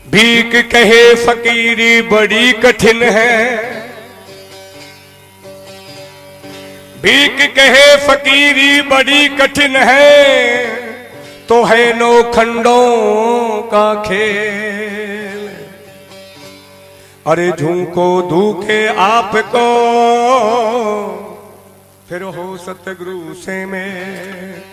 भीख कहे फकीरी बड़ी कठिन है, भीख कहे फकीरी बड़ी कठिन है, तो है नौ खंडों का खेल। अरे झूको धूके आपको फिर हो सतगुरु से में।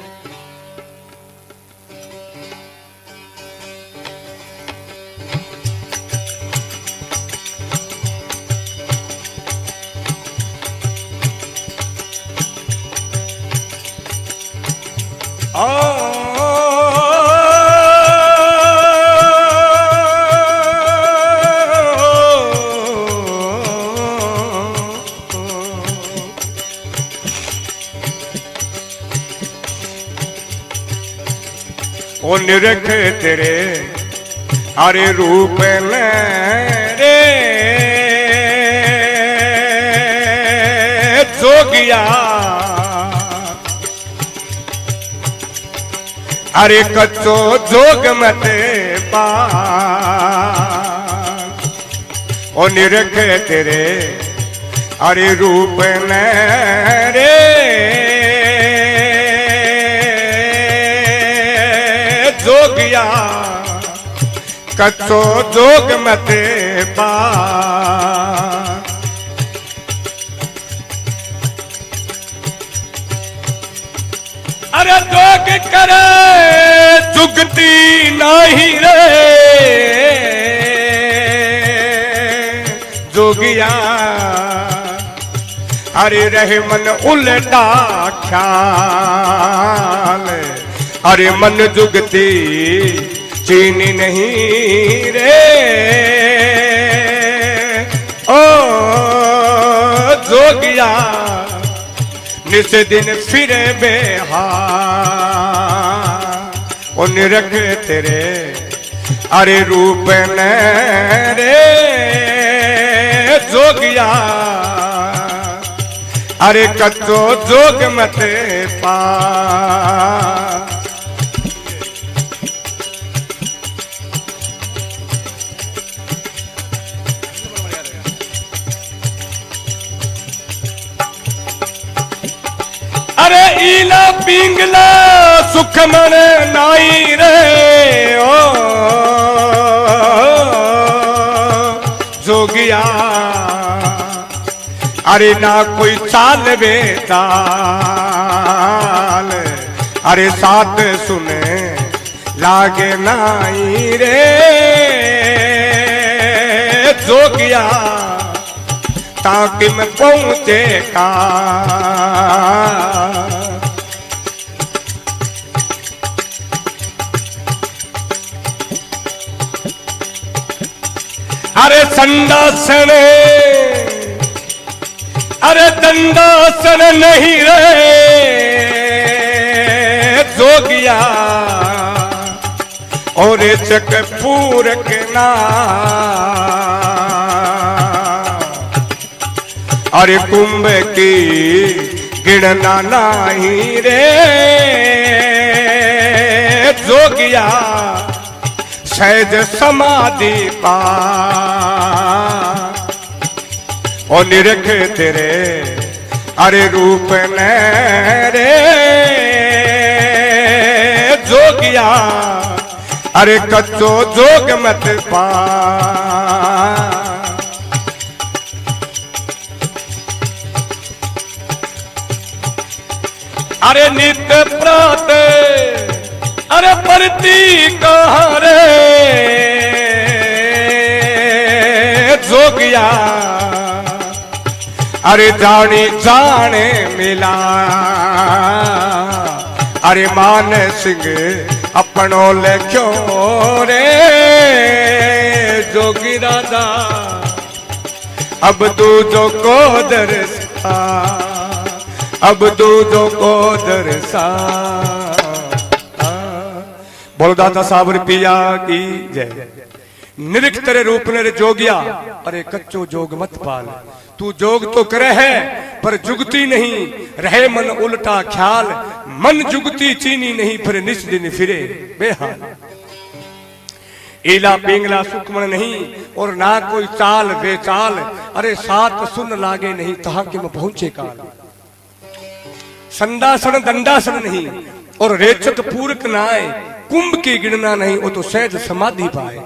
ओ निरख तेरे अरे रूप ले रे जोगिया, अरे कच्चो जोग मत पा। ओ निरख तेरे अरे रूप ले रे जोगिया, कच्चो जोग मत पा। अरे जोग करे जुगती नहीं रे जोगिया, अरे रहे मन उल्टा ख्याल। अरे मन जुगती चीनी नहीं रे ओ जोगिया, निस दिन फिरे बेहाल। ओ निरख तेरे अरे रूप ने रे जोगिया, अरे कच्चो जोग मत पा। अरे ईला पिंगला सुख मन नाई रे ओ जोगिया, अरे ना कोई चाल बेताल। अरे साथ सुने लागे नाई रे जोगिया, ताकि मैं पहुंचे का। अरे संदासन अरे दंडासन नहीं रे जोगिया, और चक पूरक ना। अरे कुंभ की गिणना नहीं रे जोगिया, सहज समाधि पा। ओ निरख तेरे अरे रूप ने रे जोगिया, अरे कच्चो जोग मत पा। अरे नित्य प्रात अरे परती कहाँ रे जोगिया, अरे जानी जाने मिला। अरे मान सिंह अपनों ले क्यों रे जोगी राजा, अब तू जो को दरसा, अब तू जो को दरसा। बोल दाता साबर पिया की जय। निरख तेरे रूप ने रे जोगिया, अरे कच्चो जोग मत पाल। तू जोग तो करे है पर जुगती नहीं, रहे मन उल्टा ख्याल। मन जुगती चीनी नहीं फिर निस दिन फिरे बेहाल। एला पिंगला सुखमन नहीं और ना कोई चाल बेचाल, अरे सात सुन लागे नहीं तहा कि मैं पहुंचे काल। संदासन दंडासन नहीं और रेचक पूरक ना आए, कुंभ की गिणना नहीं वो तो सहज समाधि पाए।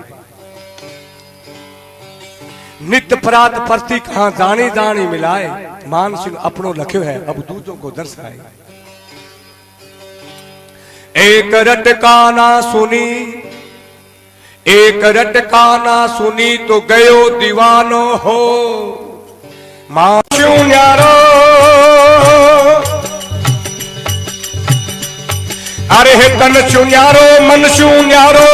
नित्य परात परती कहां जाने जाने मिलाए, मान सिंह अपनो लख्यो है अब दूजों को दर्शाए। एक रटका ना सुनी, एक रटका ना सुनी तो गयो दीवानो हो। माशू न्यारो अरे तन चुन्यारो मन चुन्यारो,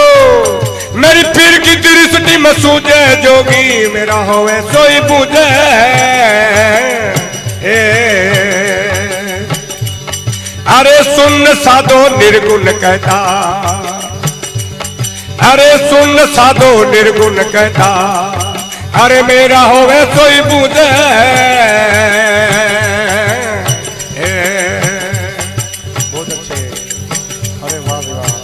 मेरी पीर की दृष्टि में सूझे जोगी, मेरा होवे सोई बूझे। अरे सुन साधो निर्गुण कहता, अरे सुन साधो निर्गुण कहता, अरे मेरा होवे सोई बूझे। बहुत अच्छे, अरे वाह वाह।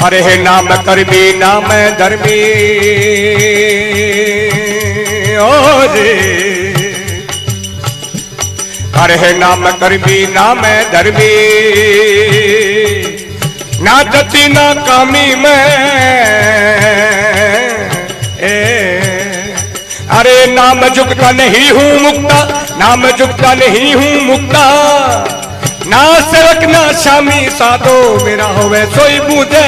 अरे है नाम कर्मी नाम धर्मी, ओ रे अरे है नाम कर्मी नाम धर्मी, ना जति ना कामी में। अरे नाम जुगता नहीं हूँ मुक्ता, नाम जुगता नहीं हूँ मुक्ता, ना सेवक ना शामी साधो, मेरा होवे सोई बूझे।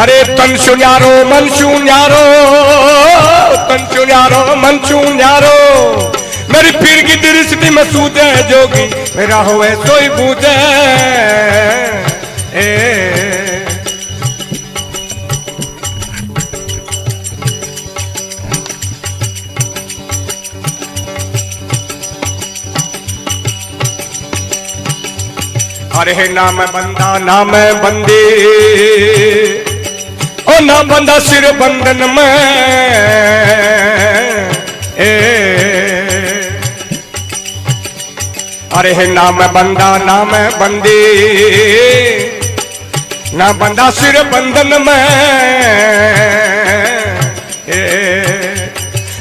अरे तन सुन्यारो मन सुन्यारो, तन सुन्यारो मन सुन्यारो, मेरी पीर की दृष्टि में सूझे जोगी, मेरा होवे सोई बूझे। अरे नाम बंदा नाम बंदे, ओ ना बंदा सिर बंधन में। अरे नाम बंदा नाम बंदे, ना बंदा सिर बंधन में।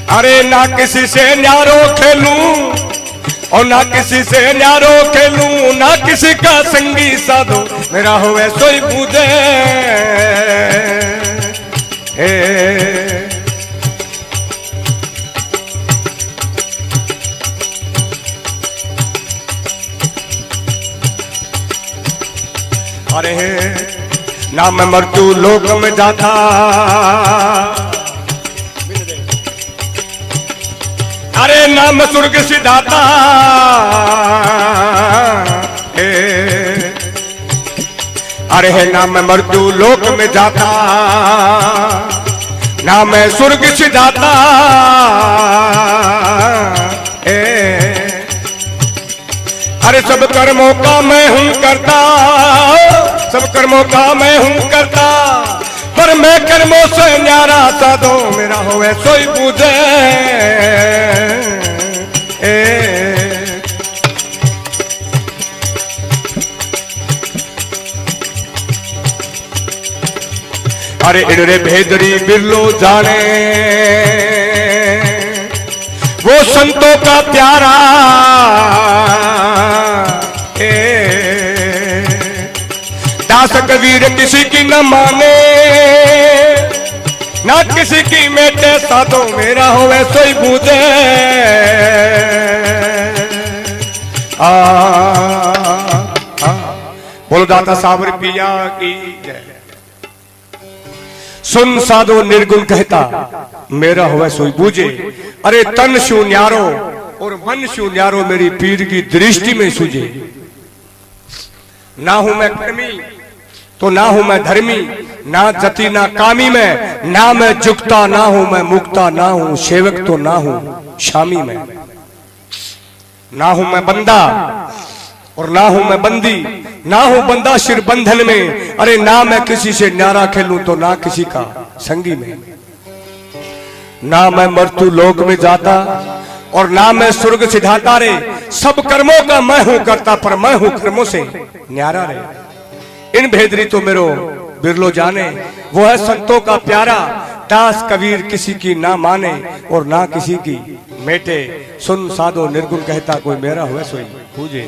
अरे ना किसी से न्यारो खेलूं और ना किसी से न्यारो खेलूं, ना किसी का संगी साधो, मेरा होवे सोई बूझे। अरे ना मैं मृत्यु लोक में जाता, अरे नाम स्वर्ग सिधाता। अरे है नाम मृत्यु लोक में जाता, नाम स्वर्ग सिधाता। अरे सब कर्मों का मैं हूं करता, सब कर्मों का मैं हूं करता, पर मैं कर्मों से न्यारा साधो, मेरा होवे सोई बूझे। अरे इनरे भेदरी बिरलो जाने, वो संतों का प्यारा। दास कबीर किसी की न माने, ना किसी की मेटे साधो, मेरा होवे सोई बूझे। बोलो दाता साबर पिया की जय। सुन साधो निर्गुण कहता, मेरा होवे सोई बूझे। अरे तन शू न्यारो और मन शू न्यारो, मेरी पीर की दृष्टि में सूझे। ना हूं मैं कर्मी तो ना हूं मैं धर्मी, ना जति ना कामी में, ना मैं जुगता ना हूं मैं मुक्ता, ना हूं सेवक तो ना हूं शामी में। ना हूं मैं बंदा और ना हूं मैं बंदी, ना हूं बंदा सिर बंधन में। अरे ना मैं किसी से न्यारा खेलूं तो ना किसी का संगी में। ना मैं मृत्यु लोक में जाता और ना मैं स्वर्ग सिधाता रे। सब कर्मों का मैं हूं करता, पर मैं हूं कर्मों से न्यारा रे। इन भेदरी तो मेरो बिरलो जाने, वो है संतों का प्यारा। दास कबीर किसी की ना माने और ना किसी की मेटे। सुन साधो निर्गुण कहता, कोई मेरा हुआ सोई पूजे।